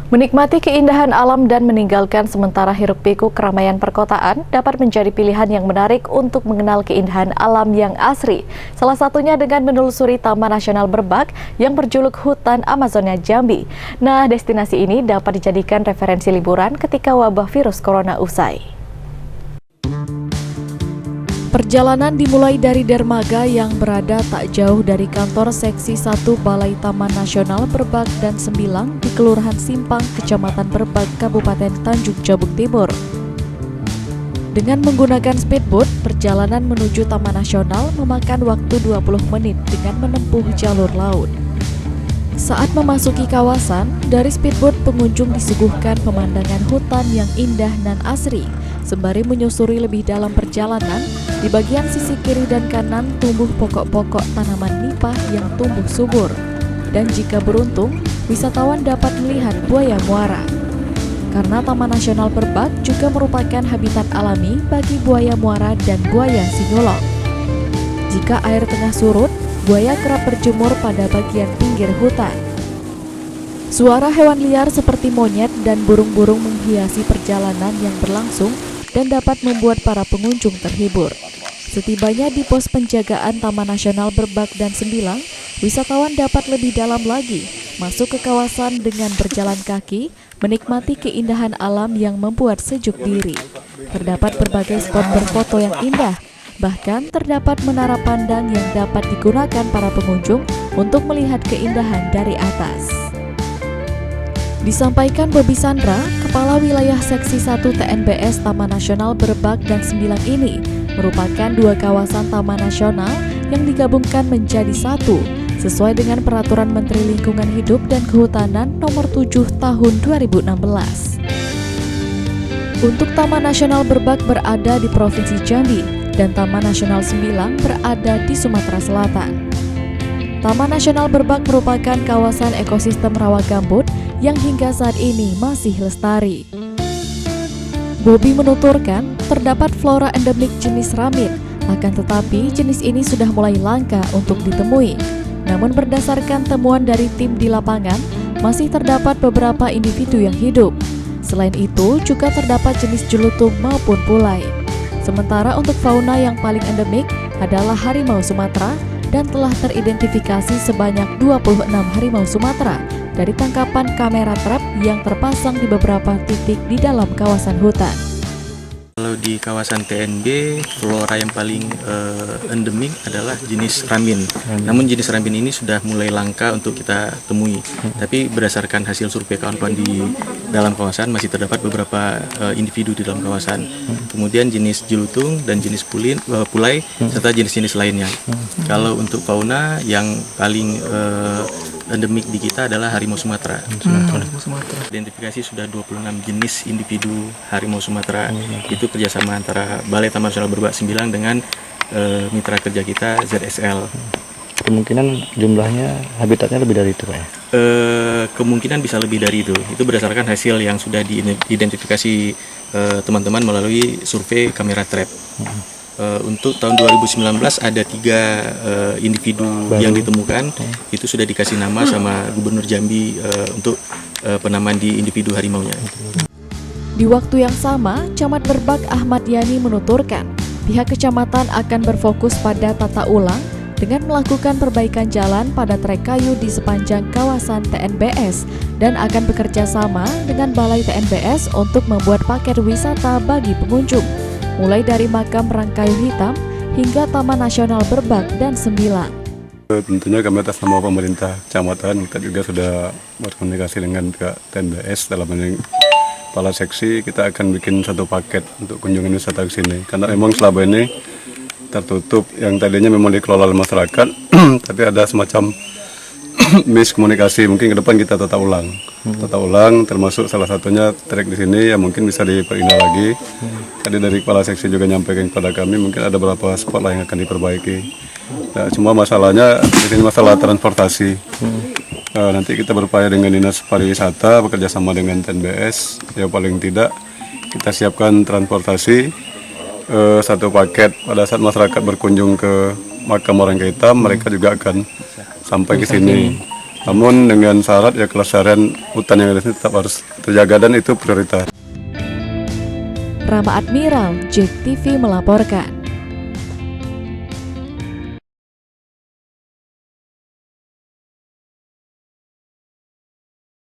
Menikmati keindahan alam dan meninggalkan sementara hiruk-pikuk keramaian perkotaan dapat menjadi pilihan yang menarik untuk mengenal keindahan alam yang asri. Salah satunya dengan menelusuri Taman Nasional Berbak yang berjuluk Hutan Amazonia Jambi. Nah, destinasi ini dapat dijadikan referensi liburan ketika wabah virus corona usai. Perjalanan dimulai dari dermaga yang berada tak jauh dari kantor Seksi 1 Balai Taman Nasional Berbak dan Sembilang di Kelurahan Simpang, Kecamatan Berbak, Kabupaten Tanjung Jabung Timur. Dengan menggunakan speedboat, perjalanan menuju Taman Nasional memakan waktu 20 menit dengan menempuh jalur laut. Saat memasuki kawasan, dari speedboat pengunjung disuguhkan pemandangan hutan yang indah dan asri. Sembari menyusuri lebih dalam perjalanan, di bagian sisi kiri dan kanan tumbuh pokok-pokok tanaman nipah yang tumbuh subur. Dan jika beruntung, wisatawan dapat melihat buaya muara. Karena Taman Nasional Berbak juga merupakan habitat alami bagi buaya muara dan buaya sinyolong. Jika air tengah surut, buaya kerap berjemur pada bagian pinggir hutan. Suara hewan liar seperti monyet dan burung-burung menghiasi perjalanan yang berlangsung dan dapat membuat para pengunjung terhibur. Setibanya di pos penjagaan Taman Nasional Berbak dan Sembilang, wisatawan dapat lebih dalam lagi masuk ke kawasan dengan berjalan kaki, menikmati keindahan alam yang membuat sejuk diri. Terdapat berbagai spot berfoto yang indah, bahkan terdapat menara pandang yang dapat digunakan para pengunjung untuk melihat keindahan dari atas. Disampaikan Bobi Sandra, Kepala Wilayah Seksi 1 TNBS Taman Nasional Berbak dan Sembilang ini merupakan dua kawasan taman nasional yang digabungkan menjadi satu sesuai dengan Peraturan Menteri Lingkungan Hidup dan Kehutanan Nomor 7 Tahun 2016. Untuk Taman Nasional Berbak berada di Provinsi Jambi dan Taman Nasional Sembilang berada di Sumatera Selatan. Taman Nasional Berbak merupakan kawasan ekosistem rawa gambut yang hingga saat ini masih lestari. Bobi menuturkan terdapat flora endemik jenis ramin, akan tetapi jenis ini sudah mulai langka untuk ditemui. Namun berdasarkan temuan dari tim di lapangan, masih terdapat beberapa individu yang hidup. Selain itu, juga terdapat jenis jelutung maupun pulai. Sementara untuk fauna yang paling endemik adalah harimau Sumatera dan telah teridentifikasi sebanyak 26 harimau Sumatera dari tangkapan kamera trap yang terpasang di beberapa titik di dalam kawasan hutan. Kalau di kawasan TNB, flora yang paling endemik adalah jenis ramin. Namun jenis ramin ini sudah mulai langka untuk kita temui. Tapi berdasarkan hasil survei kawan-kawan di dalam kawasan masih terdapat beberapa individu di dalam kawasan. Kemudian jenis jelutung dan jenis pulai serta jenis-jenis lainnya. Kalau untuk fauna yang paling endemik di kita adalah harimau Sumatera. Identifikasi sudah 26 jenis individu harimau Sumatera. Itu kerjasama antara Balai Taman Nasional Berbak Sembilang dengan mitra kerja kita ZSL. Kemungkinan jumlahnya, habitatnya lebih dari itu, Pak ya? Kemungkinan bisa lebih dari itu. Itu berdasarkan hasil yang sudah diidentifikasi teman-teman melalui survei kamera trap. Untuk tahun 2019 ada 3 individu yang ditemukan. Itu sudah dikasih nama sama Gubernur Jambi untuk penamaan di individu harimaunya. Di waktu yang sama, Camat Berbak Ahmad Yani menuturkan pihak kecamatan akan berfokus pada tata ulang dengan melakukan perbaikan jalan pada trek kayu di sepanjang kawasan TNBS dan akan bekerja sama dengan Balai TNBS untuk membuat paket wisata bagi pengunjung, mulai dari makam Rangkayu Hitam hingga Taman Nasional Berbak dan Sembilang. Tentunya kami atas nama pemerintah kecamatan kita juga sudah berkomunikasi dengan pihak TNBS dalam kepala seksi. Kita akan bikin satu paket untuk kunjungan wisata ke sini karena memang selama ini tertutup, yang tadinya memang dikelola oleh masyarakat tapi ada semacam miskomunikasi. Mungkin ke depan kita tata ulang termasuk salah satunya trek di sini yang mungkin bisa diperindah lagi. Tadi dari kepala seksi juga nyampaikan kepada kami mungkin ada beberapa spot lah yang akan diperbaiki. Nah, cuma masalahnya di sini masalah transportasi. Nanti kita berupaya dengan Dinas Pariwisata bekerja sama dengan TNBS, ya paling tidak kita siapkan transportasi satu paket pada saat masyarakat berkunjung ke makam Rangkayu Hitam, mereka juga akan sampai ke sini. Namun dengan syarat ya kelestarian hutan yang ada di sini tetap harus terjaga dan itu prioritas. Rama Admiral, JEK TV melaporkan.